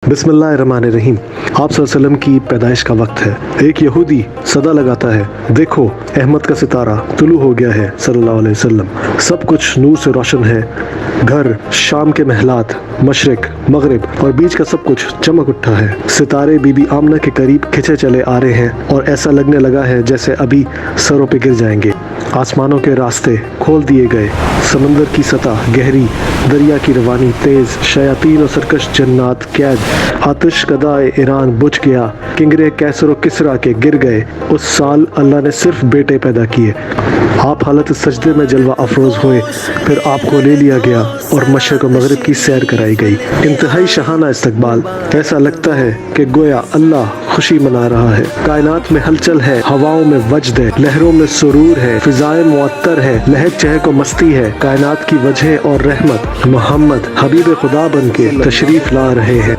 बिस्मिल्लाहिर्रहमानिर्रहीम। आप वसल्लम की पैदाइश का वक्त है। एक यहूदी सदा लगाता है, देखो अहमद का सितारा तुलू हो गया है सल्लल्लाहु अलैहि वसल्लम। सब कुछ नूर से रोशन है, घर, शाम के महलात, मशरिक, मगरिब और बीच का सब कुछ चमक उठा है। सितारे बीबी आमना के करीब खिंचे चले आ रहे हैं और ऐसा लगने लगा है जैसे अभी सरों पे गिर जाएंगे। आसमानों के रास्ते खोल दिए गए, समंदर की सतह गहरी, दरिया की रवानी तेज, शयातीन और सरकश जन्नात कैद, आतिश कदाए ईरान बुझ गया, किंगरे कैसर और किसरा के गिर गए। उस साल अल्लाह ने सिर्फ बेटे पैदा किए। आप हालत सजदे में जलवा अफरोज हुए, फिर आपको ले लिया गया और मशरिक और मगरिब की सैर कराई गई। इंतहाई शहाना इस्तकबाल, ऐसा लगता है कि गोया अल्लाह खुशी मना रहा है। कायनात में हलचल है, हवाओं में वजद है, लहरों में सुरूर है, फिजाएं मुअत्तर है, लहक चहक और मस्ती है। कायनात की वजह और रहमत मोहम्मद हबीब खुदा बन के तशरीफ ला रहे हैं।